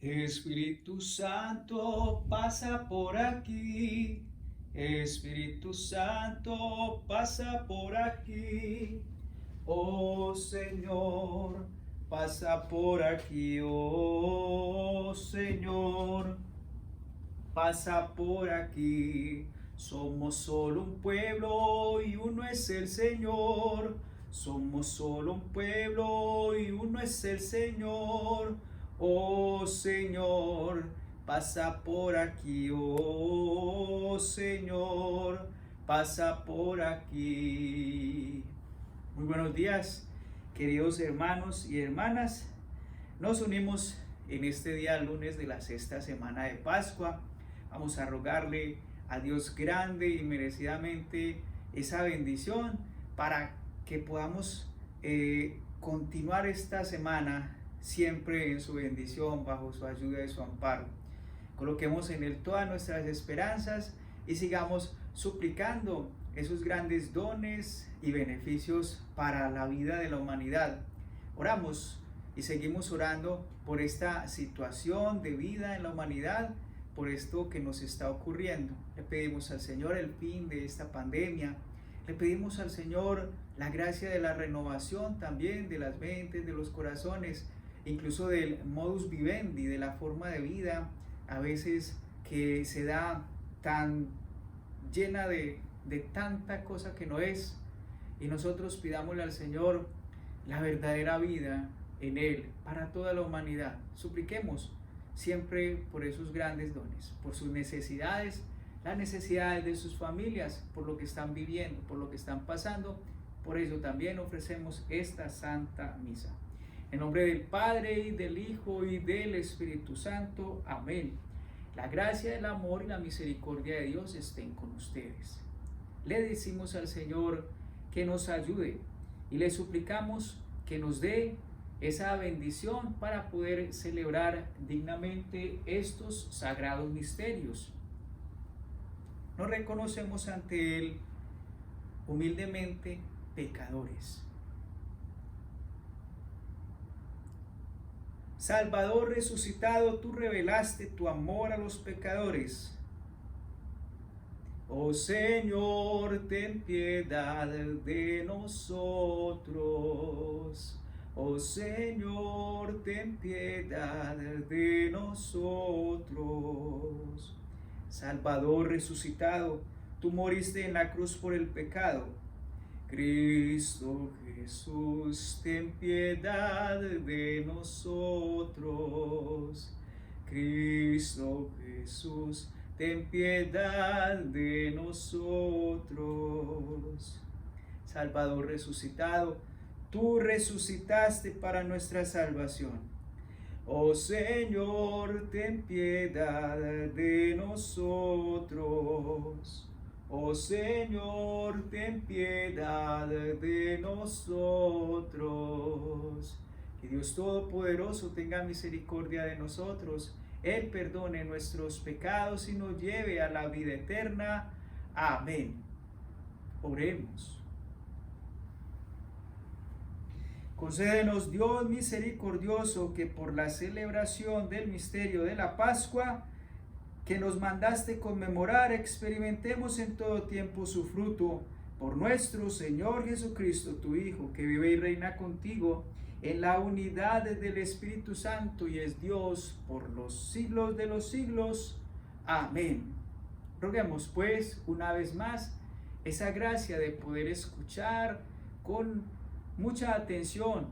Espíritu Santo, pasa por aquí. Espíritu Santo, pasa por aquí. Oh Señor, pasa por aquí. Oh Señor, pasa por aquí. Somos solo un pueblo y uno es el Señor. Somos solo un pueblo y uno es el Señor. Oh Señor, pasa por aquí. Oh Señor, pasa por aquí. Muy buenos días, queridos hermanos y hermanas. Nos unimos en este día lunes de la sexta semana de Pascua. Vamos a rogarle a Dios grande y merecidamente esa bendición para que podamos continuar esta semana siempre en su bendición, bajo su ayuda y su amparo. Coloquemos en Él todas nuestras esperanzas y sigamos suplicando esos grandes dones y beneficios para la vida de la humanidad. Oramos y seguimos orando por esta situación de vida en la humanidad, por esto que nos está ocurriendo. Le pedimos al Señor el fin de esta pandemia. Le pedimos al Señor la gracia de la renovación también de las mentes, de los corazones, incluso del modus vivendi, de la forma de vida, a veces que se da tan llena de tanta cosa que no es. Y nosotros pidámosle al Señor la verdadera vida en Él para toda la humanidad. Supliquemos siempre por esos grandes dones, por sus necesidades, las necesidades de sus familias, por lo que están viviendo, por lo que están pasando. Por eso también ofrecemos esta Santa Misa. En nombre del Padre, y del Hijo, y del Espíritu Santo. Amén. La gracia, el amor y la misericordia de Dios estén con ustedes. Le decimos al Señor que nos ayude y le suplicamos que nos dé esa bendición para poder celebrar dignamente estos sagrados misterios. Nos reconocemos ante Él humildemente pecadores. Salvador resucitado, tú revelaste tu amor a los pecadores. Oh Señor, ten piedad de nosotros. Oh Señor, ten piedad de nosotros. Salvador resucitado, tú moriste en la cruz por el pecado. Cristo Jesús, ten piedad de nosotros. Cristo Jesús, ten piedad de nosotros. Salvador resucitado, tú resucitaste para nuestra salvación. Oh Señor, ten piedad de nosotros. Oh Señor, ten piedad de nosotros. Que Dios Todopoderoso tenga misericordia de nosotros. Él perdone nuestros pecados y nos lleve a la vida eterna. Amén. Oremos. Concédenos, Dios misericordioso, que por la celebración del misterio de la Pascua, que nos mandaste conmemorar, experimentemos en todo tiempo su fruto. Por nuestro Señor Jesucristo, tu Hijo, que vive y reina contigo en la unidad del Espíritu Santo y es Dios por los siglos de los siglos. Amén. Roguemos pues una vez más esa gracia de poder escuchar con mucha atención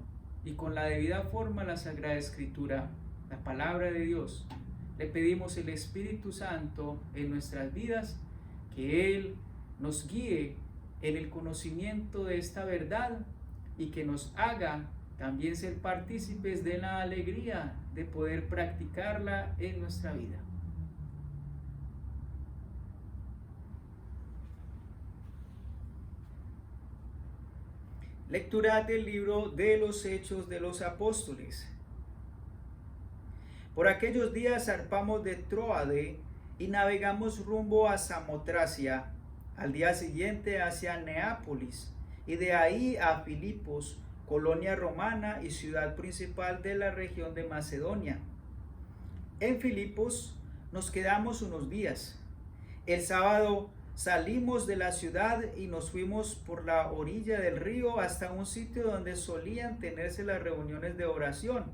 y con la debida forma la Sagrada Escritura, la palabra de Dios. Le pedimos el Espíritu Santo en nuestras vidas, que Él nos guíe en el conocimiento de esta verdad y que nos haga también ser partícipes de la alegría de poder practicarla en nuestra vida. Lectura del libro de los Hechos de los Apóstoles. Por aquellos días zarpamos de Tróade y navegamos rumbo a Samotracia, al día siguiente hacia Neápolis, y de ahí a Filipos, colonia romana y ciudad principal de la región de Macedonia. En Filipos nos quedamos unos días. El sábado salimos de la ciudad y nos fuimos por la orilla del río hasta un sitio donde solían tenerse las reuniones de oración.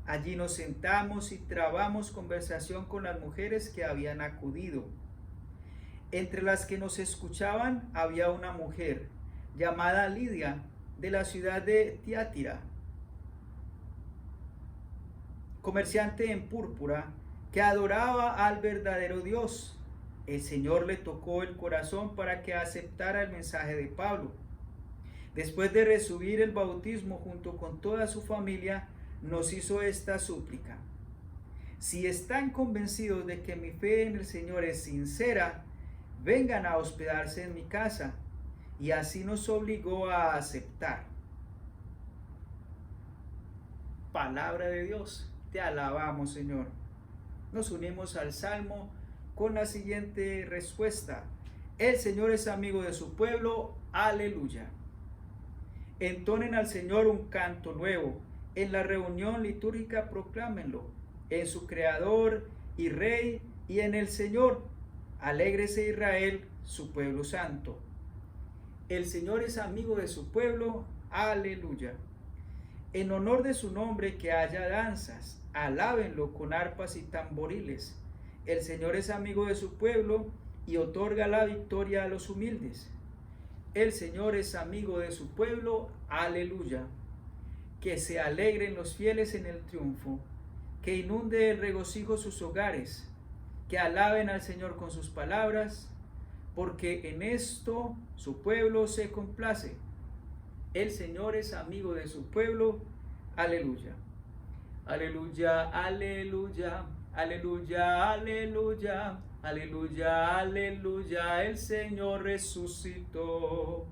Allí nos sentamos y trabamos conversación con las mujeres que habían acudido. Entre las que nos escuchaban había una mujer llamada Lidia, de la ciudad de Tiatira, comerciante en púrpura, que adoraba al verdadero Dios. El Señor le tocó el corazón para que aceptara el mensaje de Pablo. Después de recibir el bautismo junto con toda su familia, nos hizo esta súplica: si están convencidos de que mi fe en el Señor es sincera, vengan a hospedarse en mi casa. Y así nos obligó a aceptar. Palabra de Dios, te alabamos, Señor. Nos unimos al Salmo con la siguiente respuesta: el Señor es amigo de su pueblo, aleluya. Entonen al Señor un canto nuevo, en la reunión litúrgica proclámenlo, en su Creador y Rey y en el Señor. Alégrese Israel, su pueblo santo. El Señor es amigo de su pueblo, aleluya. En honor de su nombre que haya danzas, alábenlo con arpas y tamboriles. El Señor es amigo de su pueblo y otorga la victoria a los humildes. El Señor es amigo de su pueblo, aleluya. Que se alegren los fieles en el triunfo, que inunde el regocijo sus hogares, que alaben al Señor con sus palabras, porque en esto su pueblo se complace. El Señor es amigo de su pueblo, aleluya. Aleluya, aleluya, aleluya, aleluya, aleluya, aleluya, el Señor resucitó.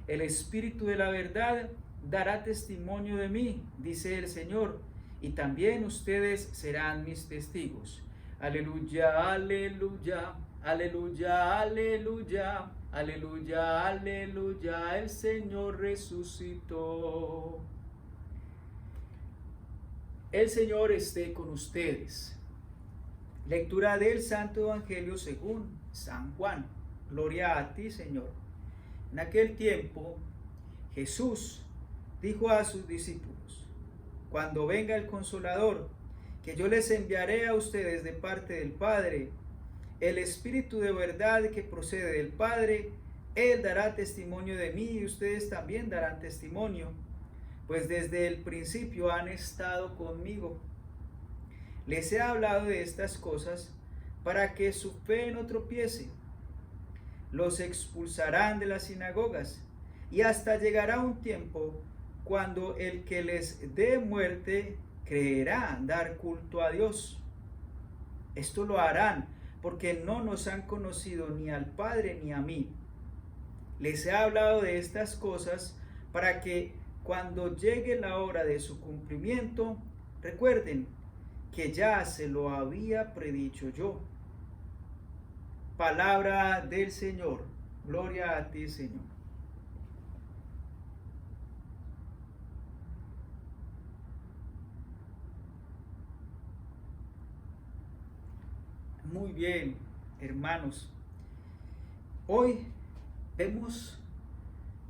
El Espíritu de la verdad dará testimonio de mí, dice el Señor, y también ustedes serán mis testigos. Aleluya, aleluya, aleluya, aleluya, aleluya, aleluya, el Señor resucitó. El Señor esté con ustedes. Lectura del Santo Evangelio según San Juan. Gloria a ti, Señor. En aquel tiempo, Jesús dijo a sus discípulos: cuando venga el Consolador, que yo les enviaré a ustedes de parte del Padre, el Espíritu de verdad que procede del Padre, Él dará testimonio de mí y ustedes también darán testimonio, pues desde el principio han estado conmigo. Les he hablado de estas cosas para que su fe no tropiece. Los expulsarán de las sinagogas y hasta llegará un tiempo cuando el que les dé muerte creerá dar culto a Dios. Esto lo harán porque no nos han conocido ni al Padre ni a mí. Les he hablado de estas cosas para que cuando llegue la hora de su cumplimiento, recuerden que ya se lo había predicho yo. Palabra del Señor. Gloria a ti, Señor. Muy bien, hermanos. Hoy vemos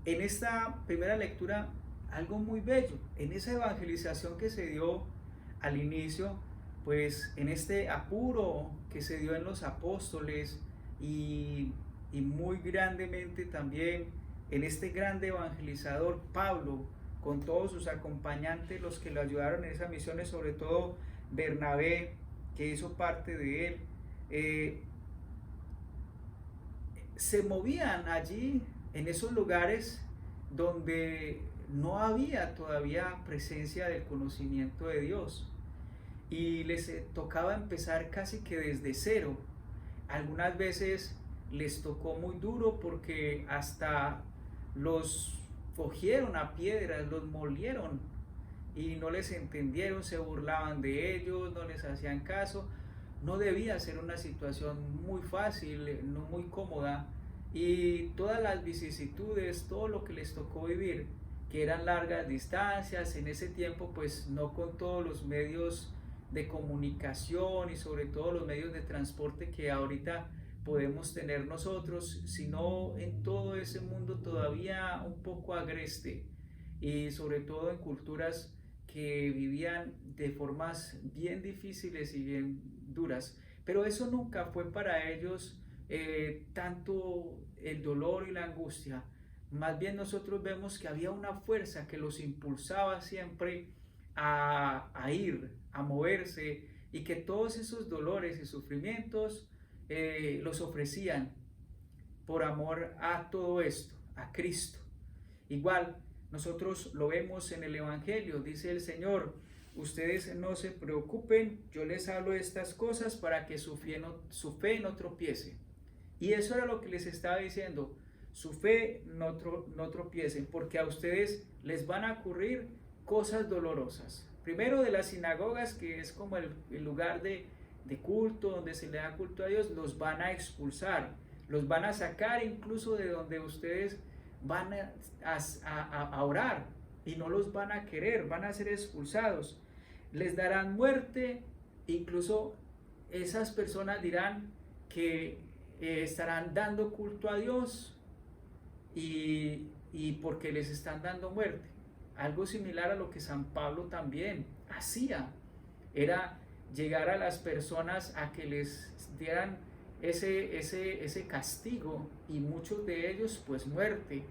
en esta primera lectura algo muy bello, en esa evangelización que se dio al inicio, pues en este apuro que se dio en los apóstoles y muy grandemente también en este grande evangelizador Pablo, con todos sus acompañantes, los que lo ayudaron en esas misiones, sobre todo Bernabé, que hizo parte de él. Se movían allí en esos lugares donde no había todavía presencia del conocimiento de Dios y les tocaba empezar casi que desde cero. Algunas veces les tocó muy duro porque hasta los cogieron a piedras, los molieron y no les entendieron, se burlaban de ellos, no les hacían caso. No debía ser una situación muy fácil, no muy cómoda, y todas las vicisitudes, todo lo que les tocó vivir, que eran largas distancias, en ese tiempo pues no con todos los medios de comunicación y sobre todo los medios de transporte que ahorita podemos tener nosotros, sino en todo ese mundo todavía un poco agreste y sobre todo en culturas que vivían de formas bien difíciles y bien duras. Pero eso nunca fue para ellos tanto el dolor y la angustia. Más bien nosotros vemos que había una fuerza que los impulsaba siempre a ir, a moverse, y que todos esos dolores y sufrimientos los ofrecían por amor a todo esto, a Cristo. Igual, nosotros lo vemos en el Evangelio, dice el Señor: ustedes no se preocupen, yo les hablo de estas cosas para que su fe no tropiece. Y eso era lo que les estaba diciendo: su fe no tropiece, porque a ustedes les van a ocurrir cosas dolorosas. Primero, de las sinagogas, que es como el lugar de culto, donde se le da culto a Dios, los van a expulsar, los van a sacar incluso de donde ustedes van a orar, y no los van a querer, van a ser expulsados, les darán muerte, incluso esas personas dirán que estarán dando culto a Dios y porque les están dando muerte. Algo similar a lo que San Pablo también hacía, era llegar a las personas a que les dieran ese castigo, y muchos de ellos pues muerte.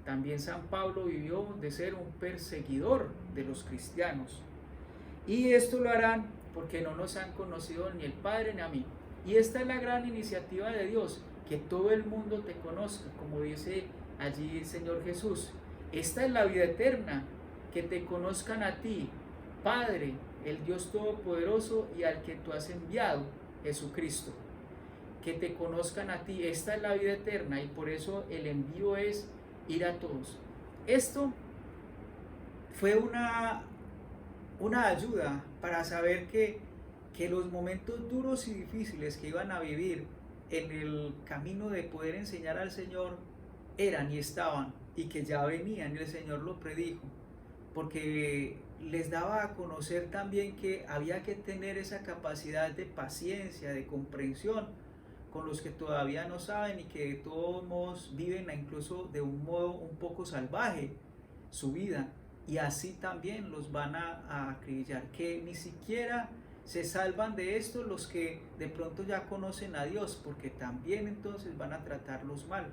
También San Pablo vivió de ser un perseguidor de los cristianos, y esto lo harán porque no nos han conocido ni el Padre ni a mí. Y esta es la gran iniciativa de Dios, que todo el mundo te conozca, como dice allí el Señor Jesús. Esta es la vida eterna, que te conozcan a ti, Padre, el Dios Todopoderoso, y al que tú has enviado, Jesucristo. Que te conozcan a ti, esta es la vida eterna, y por eso el envío es ir a todos. Esto fue una ayuda para saber que los momentos duros y difíciles que iban a vivir en el camino de poder enseñar al Señor eran y estaban, y que ya venían, y el Señor lo predijo, porque les daba a conocer también que había que tener esa capacidad de paciencia, de comprensión con los que todavía no saben y que de todos modos viven incluso de un modo un poco salvaje su vida, y así también los van a acribillar, que ni siquiera se salvan de esto los que de pronto ya conocen a Dios, porque también entonces van a tratarlos mal.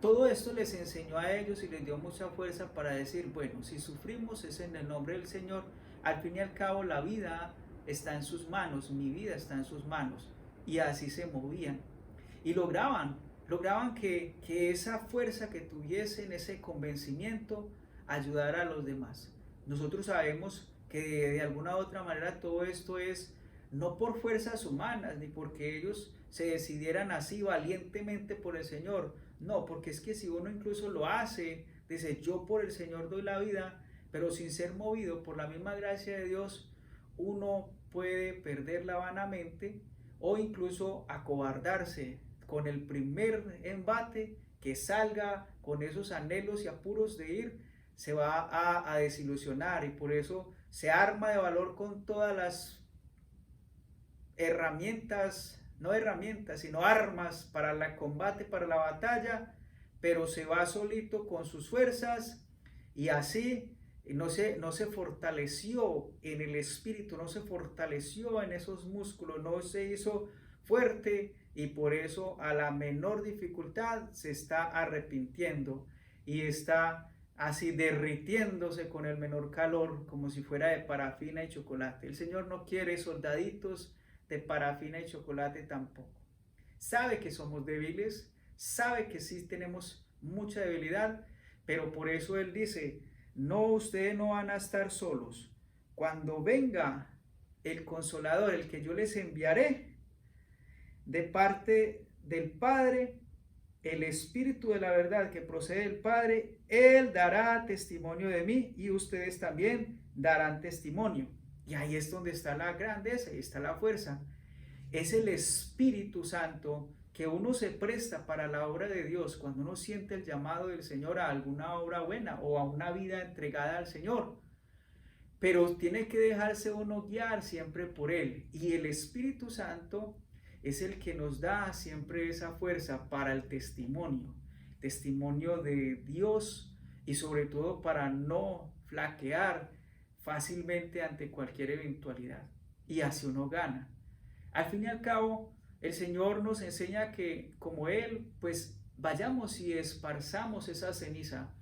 Todo esto les enseñó a ellos y les dio mucha fuerza para decir: bueno, si sufrimos es en el nombre del Señor. Al fin y al cabo la vida está en sus manos, mi vida está en sus manos. Y así se movían y lograban que esa fuerza que tuviesen, ese convencimiento, ayudara a los demás. Nosotros sabemos que de alguna u otra manera todo esto es no por fuerzas humanas, ni porque ellos se decidieran así valientemente por el Señor. No, porque es que si uno incluso lo hace, dice: yo por el Señor doy la vida, pero sin ser movido por la misma gracia de Dios, uno puede perderla vanamente, o incluso acobardarse con el primer embate que salga, con esos anhelos y apuros de ir, se va a desilusionar, y por eso se arma de valor con todas las herramientas, no herramientas, sino armas para el combate, para la batalla, pero se va solito con sus fuerzas, y así no se fortaleció en el espíritu, no se fortaleció en esos músculos, no se hizo fuerte, y por eso a la menor dificultad se está arrepintiendo y está así derritiéndose con el menor calor, como si fuera de parafina y chocolate. El Señor no quiere soldaditos de parafina y chocolate tampoco. Sabe que somos débiles, sabe que sí tenemos mucha debilidad, pero por eso Él dice: no, ustedes no van a estar solos. Cuando venga el Consolador, el que yo les enviaré de parte del Padre, el Espíritu de la verdad que procede del Padre, Él dará testimonio de mí, y ustedes también darán testimonio. Y ahí es donde está la grandeza, ahí está la fuerza. Es el Espíritu Santo que uno se presta para la obra de Dios cuando uno siente el llamado del Señor a alguna obra buena o a una vida entregada al Señor. pero tiene que dejarse uno guiar siempre por Él. Y el Espíritu Santo es el que nos da siempre esa fuerza para el testimonio de Dios, y sobre todo para no flaquear fácilmente ante cualquier eventualidad. Y así uno gana. Al fin y al cabo, el Señor nos enseña que como Él, pues vayamos y esparzamos esa ceniza,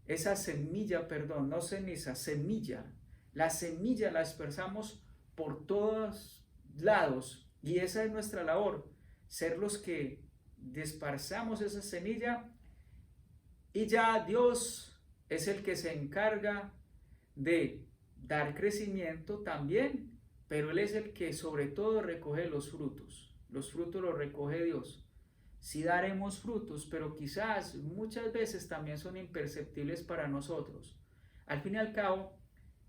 esa semilla, perdón, no ceniza, semilla. La semilla la dispersamos por todos lados, y esa es nuestra labor, ser los que dispersamos esa semilla, y ya Dios es el que se encarga de dar crecimiento también, pero Él es el que sobre todo recoge los frutos. Los frutos los recoge Dios. Sí daremos frutos, pero quizás muchas veces también son imperceptibles para nosotros. Al fin y al cabo,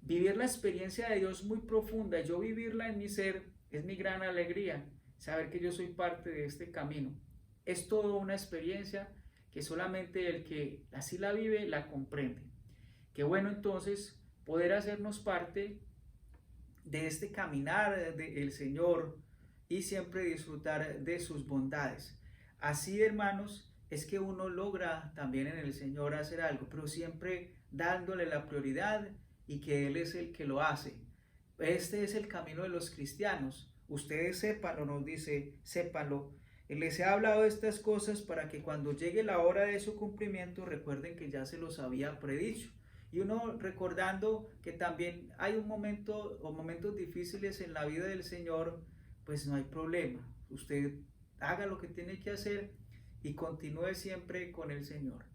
vivir la experiencia de Dios muy profunda, yo vivirla en mi ser, es mi gran alegría, saber que yo soy parte de este camino. Es toda una experiencia que solamente el que así la vive, la comprende. Qué bueno entonces poder hacernos parte de este caminar del Señor y siempre disfrutar de sus bondades. Así, hermanos, es que uno logra también en el Señor hacer algo, pero siempre dándole la prioridad y que Él es el que lo hace. Este es el camino de los cristianos. Ustedes sépanlo, nos dice, sépanlo. Les he hablado de estas cosas para que cuando llegue la hora de su cumplimiento recuerden que ya se los había predicho. Y uno recordando que también hay un momento o momentos difíciles en la vida del Señor, pues no hay problema. Usted haga lo que tiene que hacer y continúe siempre con el Señor.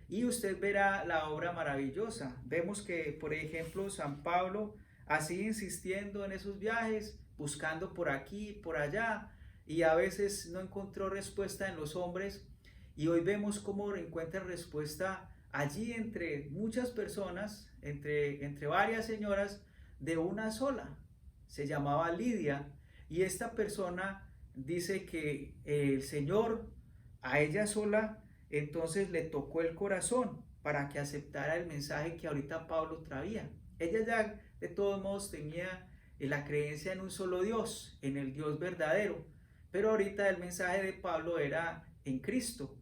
Y usted verá la obra maravillosa. Vemos que, por ejemplo, San Pablo así insistiendo en esos viajes, buscando por aquí, por allá, y a veces no encontró respuesta en los hombres, y hoy vemos cómo encuentra respuesta allí entre muchas personas, entre varias señoras, de una sola. Se llamaba Lidia, y esta persona dice que el Señor a ella sola entonces le tocó el corazón para que aceptara el mensaje que ahorita Pablo traía. Ella ya de todos modos tenía la creencia en un solo Dios, en el Dios verdadero, pero ahorita el mensaje de Pablo era en Cristo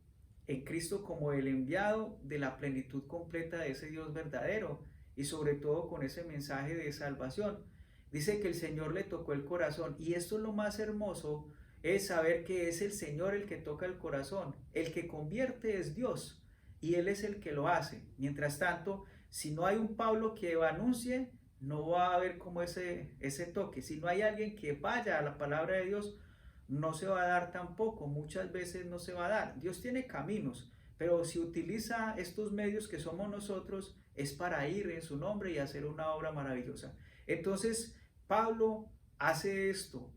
como el enviado de la plenitud completa de ese Dios verdadero, y sobre todo con ese mensaje de salvación. Dice que el Señor le tocó el corazón, y esto es lo más hermoso, es saber que es el Señor el que toca el corazón. El que convierte es Dios, y Él es el que lo hace. Mientras tanto, si no hay un Pablo que anuncie, no va a haber como ese toque. Si no hay alguien que vaya a la palabra de Dios, no se va a dar tampoco. Muchas veces no se va a dar. Dios tiene caminos, pero si utiliza estos medios que somos nosotros, es para ir en su nombre y hacer una obra maravillosa. Entonces, Pablo hace esto,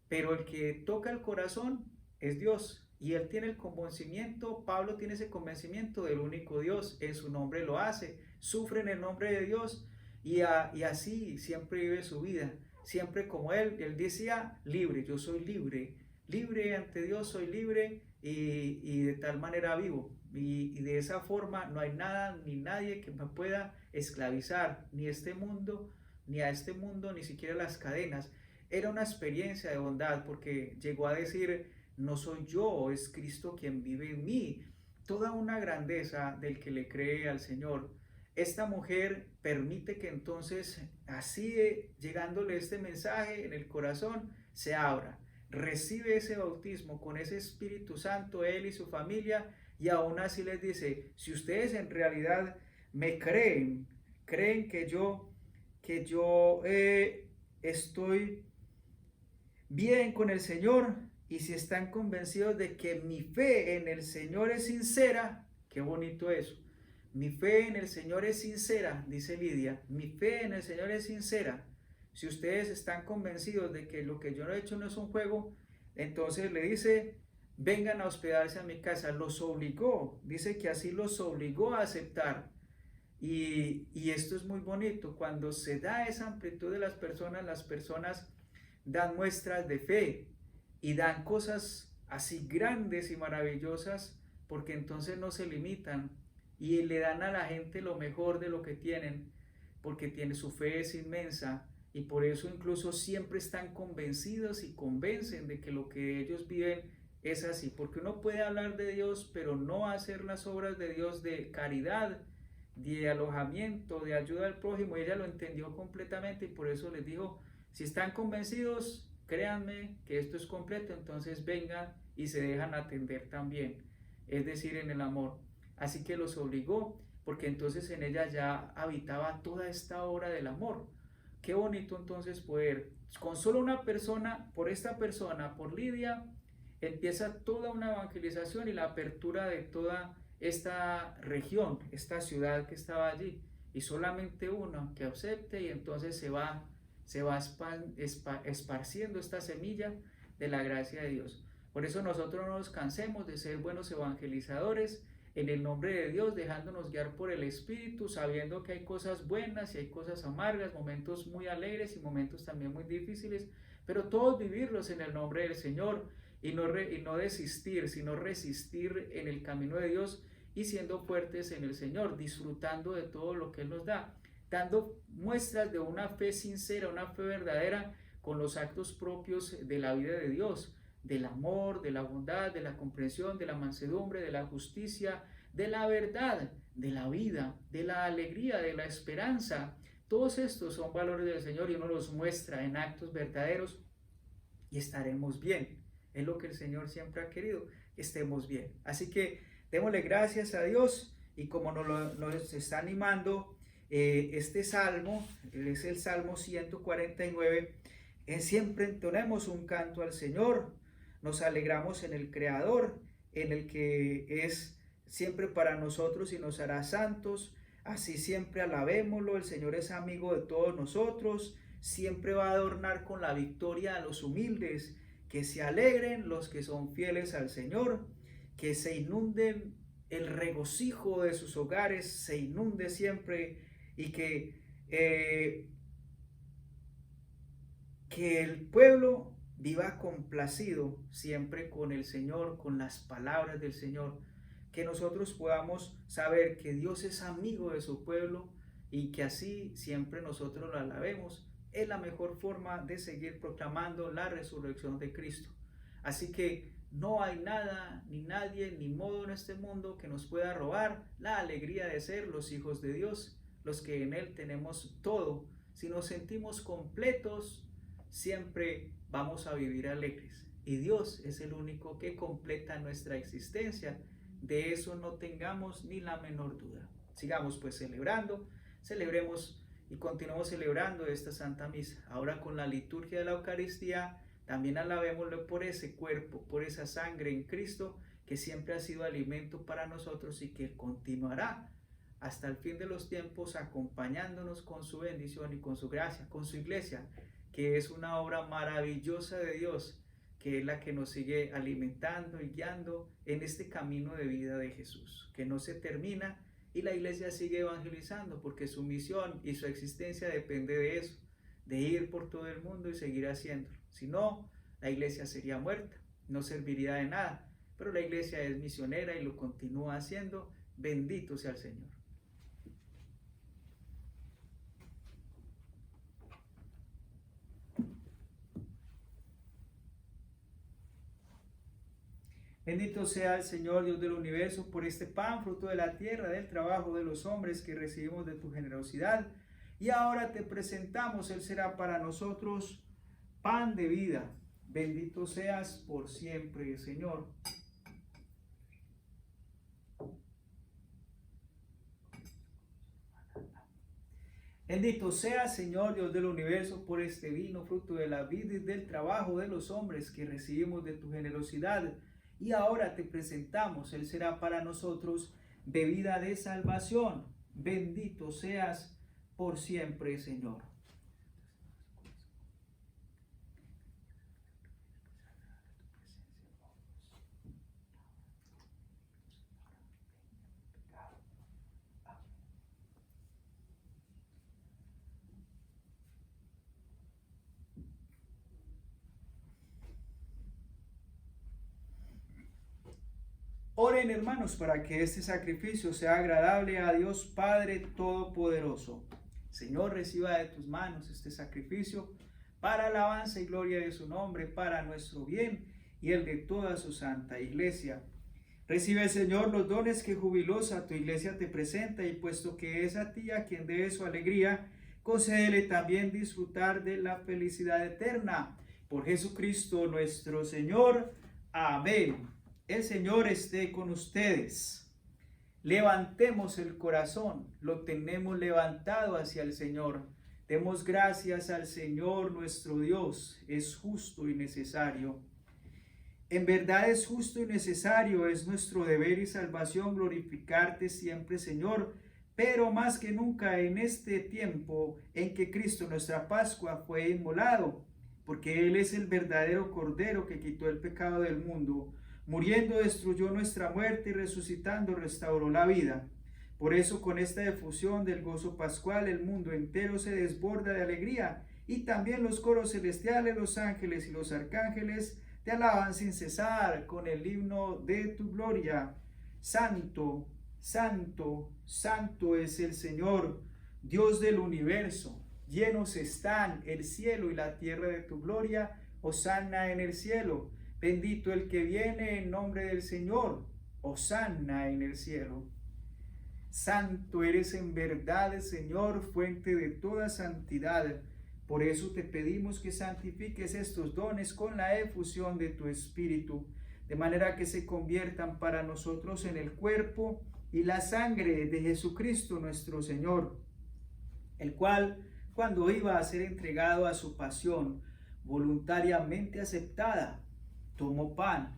pero el que toca el corazón es Dios. Y él tiene el convencimiento, Pablo tiene ese convencimiento del único Dios, en su nombre lo hace, sufre en el nombre de Dios, y así siempre vive su vida, siempre como él decía, libre, yo soy libre, libre ante Dios, soy libre, y de tal manera vivo, y de esa forma no hay nada ni nadie que me pueda esclavizar, ni este mundo, ni a este mundo, ni siquiera las cadenas. Era una experiencia de bondad, porque llegó a decir, no soy yo, es Cristo quien vive en mí. Toda una grandeza del que le cree al Señor. Esta mujer permite que entonces, así llegándole este mensaje en el corazón, se abra, recibe ese bautismo con ese Espíritu Santo, él y su familia, y aún así les dice, si ustedes en realidad me creen que yo estoy bien con el Señor, y si están convencidos de que mi fe en el Señor es sincera, qué bonito eso, mi fe en el Señor es sincera, dice Lidia, mi fe en el Señor es sincera. Si ustedes están convencidos de que lo que yo he hecho no es un juego, entonces le dice, vengan a hospedarse a mi casa. Los obligó, dice que así los obligó a aceptar. Y esto es muy bonito, cuando se da esa amplitud de las personas dan muestras de fe y dan cosas así grandes y maravillosas, porque entonces no se limitan y le dan a la gente lo mejor de lo que tienen, porque su fe es inmensa y por eso incluso siempre están convencidos y convencen de que lo que ellos viven es así, porque uno puede hablar de Dios pero no hacer las obras de Dios de caridad, de alojamiento, de ayuda al prójimo. Ella lo entendió completamente y por eso les dijo, si están convencidos, créanme que esto es completo, entonces vengan y se dejan atender también, es decir, en el amor. Así que los obligó, porque entonces en ella ya habitaba toda esta obra del amor. Qué bonito entonces poder, con solo una persona, por esta persona, por Lidia, empieza toda una evangelización y la apertura de toda esta región, esta ciudad que estaba allí, y solamente uno que acepte, y entonces se va esparciendo esta semilla de la gracia de Dios. Por eso nosotros no nos cansemos de ser buenos evangelizadores en el nombre de Dios, dejándonos guiar por el Espíritu, sabiendo que hay cosas buenas y hay cosas amargas, momentos muy alegres y momentos también muy difíciles, pero todos vivirlos en el nombre del Señor y no desistir, sino resistir en el camino de Dios y siendo fuertes en el Señor, disfrutando de todo lo que Él nos da, dando muestras de una fe sincera, una fe verdadera con los actos propios de la vida de Dios, del amor, de la bondad, de la comprensión, de la mansedumbre, de la justicia, de la verdad, de la vida, de la alegría, de la esperanza. Todos estos son valores del Señor y uno los muestra en actos verdaderos y estaremos bien. Es lo que el Señor siempre ha querido, que estemos bien. Así que démosle gracias a Dios y como nos está animando este salmo, es el Salmo 149, siempre entonemos un canto al Señor, nos alegramos en el Creador, en el que es siempre para nosotros y nos hará santos, así siempre alabémoslo, el Señor es amigo de todos nosotros, siempre va a adornar con la victoria a los humildes, que se alegren los que son fieles al Señor, que se inunden el regocijo de sus hogares, se inunde siempre y que el pueblo viva complacido siempre con el Señor, con las palabras del Señor, que nosotros podamos saber que Dios es amigo de su pueblo y que así siempre nosotros lo alabemos. Es la mejor forma de seguir proclamando la resurrección de Cristo. Así que no hay nada, ni nadie, ni modo en este mundo que nos pueda robar la alegría de ser los hijos de Dios, los que en Él tenemos todo. Si nos sentimos completos, siempre vamos a vivir alegres. Y Dios es el único que completa nuestra existencia. De eso no tengamos ni la menor duda. Sigamos pues celebrando, celebremos y continuamos celebrando esta Santa Misa. Ahora con la liturgia de la Eucaristía, también alabémoslo por ese cuerpo, por esa sangre en Cristo que siempre ha sido alimento para nosotros y que continuará hasta el fin de los tiempos acompañándonos con su bendición y con su gracia, con su iglesia, que es una obra maravillosa de Dios, que es la que nos sigue alimentando y guiando en este camino de vida de Jesús, que no se termina y la iglesia sigue evangelizando porque su misión y su existencia depende de eso, de ir por todo el mundo y seguir haciéndolo. Si no, la iglesia sería muerta, no serviría de nada, pero la iglesia es misionera y lo continúa haciendo. Bendito sea el Señor. Bendito sea el Señor Dios del universo por este pan, fruto de la tierra, del trabajo de los hombres que recibimos de tu generosidad. Y ahora te presentamos, Él será para nosotros pan de vida. Bendito seas por siempre, Señor. Bendito sea, Señor Dios del universo, por este vino, fruto de la vida y del trabajo de los hombres que recibimos de tu generosidad. Y ahora te presentamos, Él será para nosotros bebida de salvación. Bendito seas por siempre, Señor. Oren, hermanos, para que este sacrificio sea agradable a Dios Padre Todopoderoso. Señor, reciba de tus manos este sacrificio para alabanza y gloria de su nombre, para nuestro bien y el de toda su santa iglesia. Recibe, Señor, los dones que jubilosa tu iglesia te presenta, y puesto que es a ti a quien debe su alegría, concédele también disfrutar de la felicidad eterna. Por Jesucristo nuestro Señor. Amén. El Señor esté con ustedes. Levantemos el corazón, lo tenemos levantado hacia el Señor. Demos gracias al Señor nuestro Dios, es justo y necesario. En verdad es justo y necesario, es nuestro deber y salvación glorificarte siempre, Señor, pero más que nunca en este tiempo en que Cristo, nuestra Pascua, fue inmolado, porque Él es el verdadero Cordero que quitó el pecado del mundo. Muriendo destruyó nuestra muerte y resucitando restauró la vida. Por eso, con esta efusión del gozo pascual, el mundo entero se desborda de alegría, y también los coros celestiales, los ángeles y los arcángeles te alaban sin cesar con el himno de tu gloria. Santo, santo, santo es el Señor, Dios del universo. Llenos están el cielo y la tierra de tu gloria. Hosanna en el cielo. Bendito el que viene en nombre del Señor. Hosanna en el cielo. Santo eres en verdad, Señor, fuente de toda santidad. Por eso te pedimos que santifiques estos dones con la efusión de tu Espíritu, de manera que se conviertan para nosotros en el cuerpo y la sangre de Jesucristo nuestro Señor, el cual, cuando iba a ser entregado a su pasión voluntariamente aceptada, tomó pan,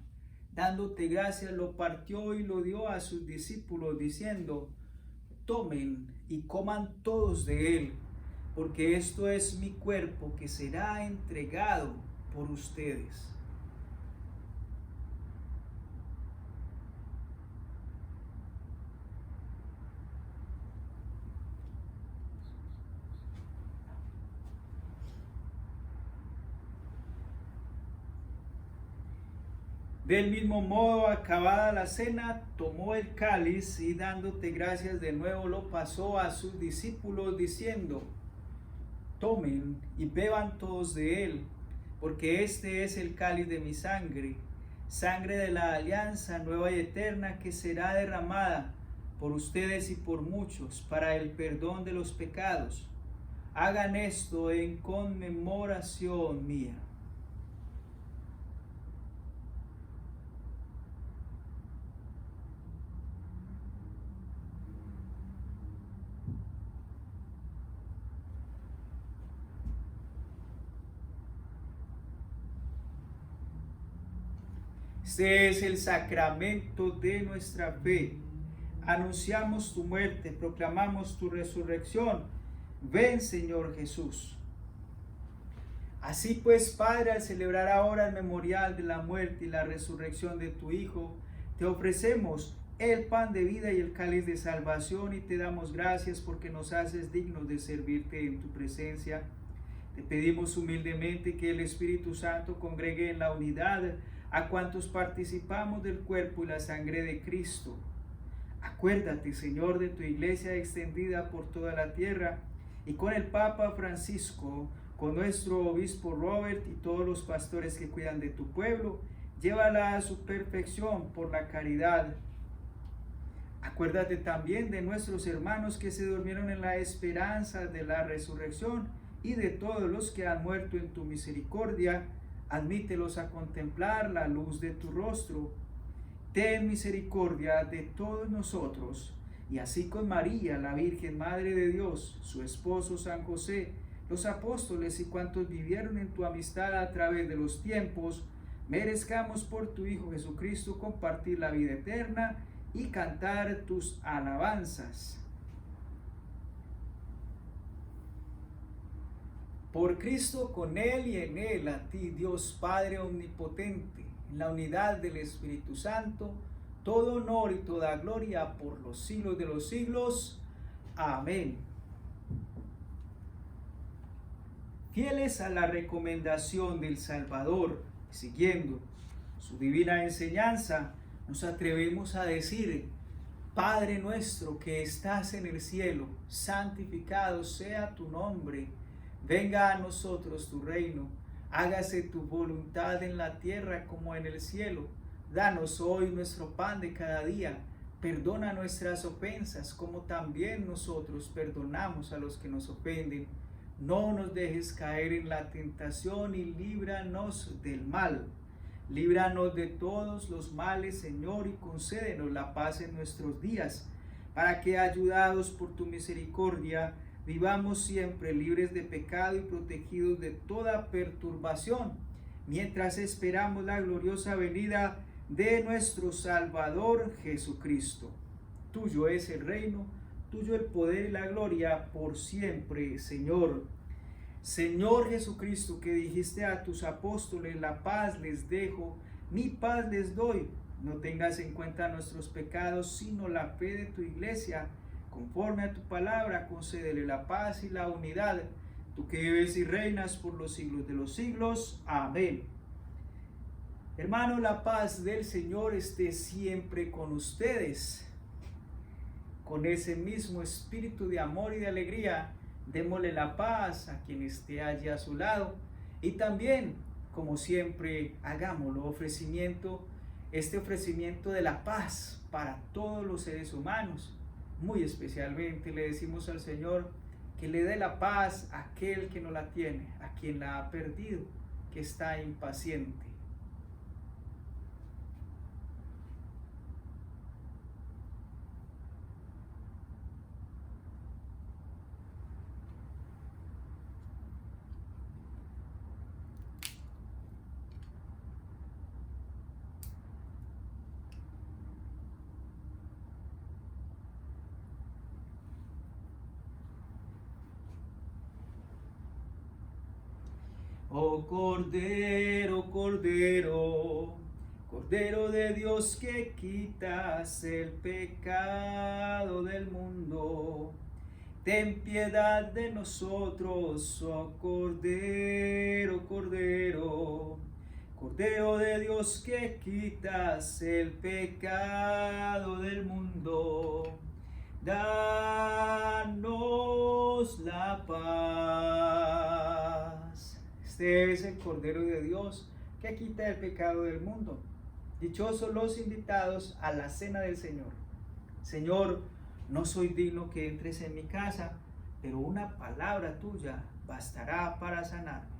dándote gracias, lo partió y lo dio a sus discípulos, diciendo: tomen y coman todos de él, porque esto es mi cuerpo que será entregado por ustedes. Del mismo modo, acabada la cena, tomó el cáliz y dándote gracias de nuevo lo pasó a sus discípulos, diciendo: tomen y beban todos de él, porque este es el cáliz de mi sangre, sangre de la alianza nueva y eterna, que será derramada por ustedes y por muchos para el perdón de los pecados. Hagan esto en conmemoración mía. Este es el sacramento de nuestra fe. Anunciamos tu muerte, proclamamos tu resurrección. Ven, Señor Jesús. Así pues, Padre, al celebrar ahora el memorial de la muerte y la resurrección de tu Hijo, te ofrecemos el pan de vida y el cáliz de salvación, y te damos gracias porque nos haces dignos de servirte en tu presencia. Te pedimos humildemente que el Espíritu Santo congregue en la unidad a cuantos participamos del cuerpo y la sangre de Cristo. Acuérdate, Señor, de tu iglesia extendida por toda la tierra, y con el Papa Francisco, con nuestro obispo Robert y todos los pastores que cuidan de tu pueblo, llévala a su perfección por la caridad. Acuérdate también de nuestros hermanos que se durmieron en la esperanza de la resurrección, y de todos los que han muerto en tu misericordia. Admítelos a contemplar la luz de tu rostro. Ten misericordia de todos nosotros, y así con María, la Virgen Madre de Dios, su esposo San José, los apóstoles y cuantos vivieron en tu amistad a través de los tiempos, merezcamos por tu Hijo Jesucristo compartir la vida eterna y cantar tus alabanzas. Por Cristo, con Él y en Él, a ti, Dios Padre omnipotente, en la unidad del Espíritu Santo, todo honor y toda gloria por los siglos de los siglos. Amén. Fieles a la recomendación del Salvador, siguiendo su divina enseñanza, nos atrevemos a decir: Padre nuestro que estás en el cielo, santificado sea tu nombre. Venga a nosotros tu reino. Hágase tu voluntad en la tierra como en el cielo. Danos hoy nuestro pan de cada día. Perdona nuestras ofensas como también nosotros perdonamos a los que nos ofenden. No nos dejes caer en la tentación y líbranos del mal. Líbranos de todos los males, Señor, y concédenos la paz en nuestros días, para que, ayudados por tu misericordia, vivamos siempre libres de pecado y protegidos de toda perturbación, mientras esperamos la gloriosa venida de nuestro Salvador Jesucristo. Tuyo es el reino, tuyo el poder y la gloria por siempre, Señor. Señor Jesucristo, que dijiste a tus apóstoles, la paz les dejo, mi paz les doy. No tengas en cuenta nuestros pecados, sino la fe de tu iglesia. Conforme a tu palabra, concédele la paz y la unidad. Tú que vives y reinas por los siglos de los siglos. Amén. Hermano, la paz del Señor esté siempre con ustedes. Con ese mismo espíritu de amor y de alegría, démosle la paz a quien esté allí a su lado. Y también, como siempre, hagámoslo este ofrecimiento de la paz para todos los seres humanos. Muy especialmente le decimos al Señor que le dé la paz a aquel que no la tiene, a quien la ha perdido, que está impaciente. Oh Cordero, Cordero, Cordero de Dios que quitas el pecado del mundo, ten piedad de nosotros, oh Cordero, Cordero, Cordero de Dios que quitas el pecado del mundo, danos la paz. Este es el Cordero de Dios que quita el pecado del mundo. Dichosos los invitados a la cena del Señor. Señor, no soy digno que entres en mi casa, pero una palabra tuya bastará para sanarme.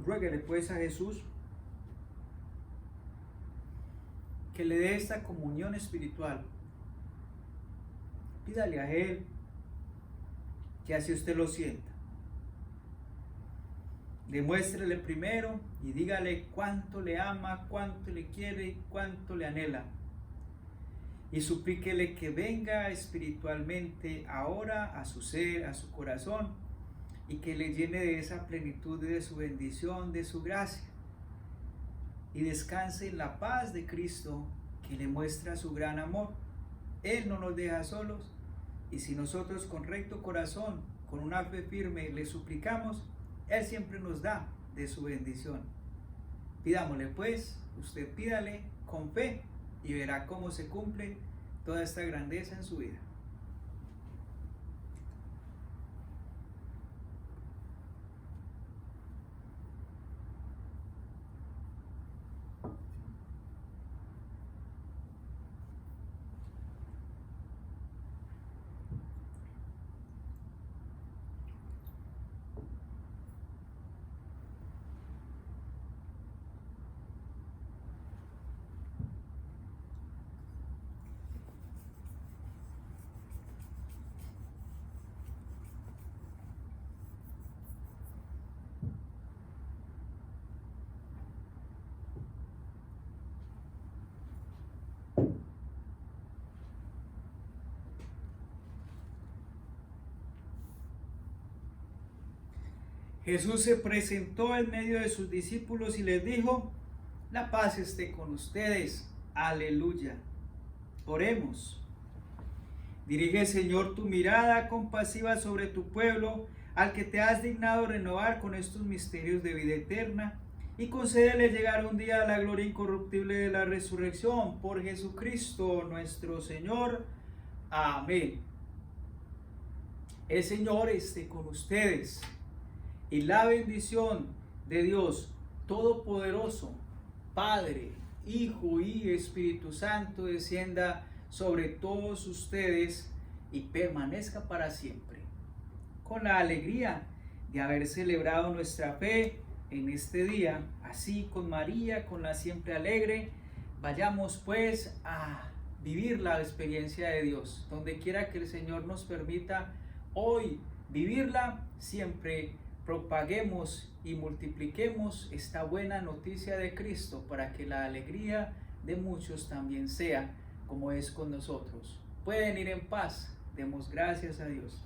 Ruéguele pues a Jesús que le dé esta comunión espiritual. Pídale a Él que así usted lo sienta. Demuéstrele primero y dígale cuánto le ama, cuánto le quiere y cuánto le anhela. Y suplíquele que venga espiritualmente ahora a su ser, a su corazón, y que le llene de esa plenitud de su bendición, de su gracia, y descanse en la paz de Cristo que le muestra su gran amor. Él no nos deja solos, y si nosotros con recto corazón, con una fe firme le suplicamos, Él siempre nos da de su bendición. Pidámosle pues, usted pídale con fe y verá cómo se cumple toda esta grandeza en su vida. Jesús se presentó en medio de sus discípulos y les dijo: la paz esté con ustedes. Aleluya. Oremos. Dirige, Señor, tu mirada compasiva sobre tu pueblo, al que te has dignado renovar con estos misterios de vida eterna, y concédele llegar un día a la gloria incorruptible de la resurrección, por Jesucristo nuestro Señor. Amén. El Señor esté con ustedes, y la bendición de Dios Todopoderoso, Padre, Hijo y Espíritu Santo, descienda sobre todos ustedes y permanezca para siempre. Con la alegría de haber celebrado nuestra fe en este día, así con María, con la siempre alegre, vayamos pues a vivir la experiencia de Dios, donde quiera que el Señor nos permita hoy vivirla, siempre propaguemos y multipliquemos esta buena noticia de Cristo para que la alegría de muchos también sea como es con nosotros. Pueden ir en paz. Demos gracias a Dios.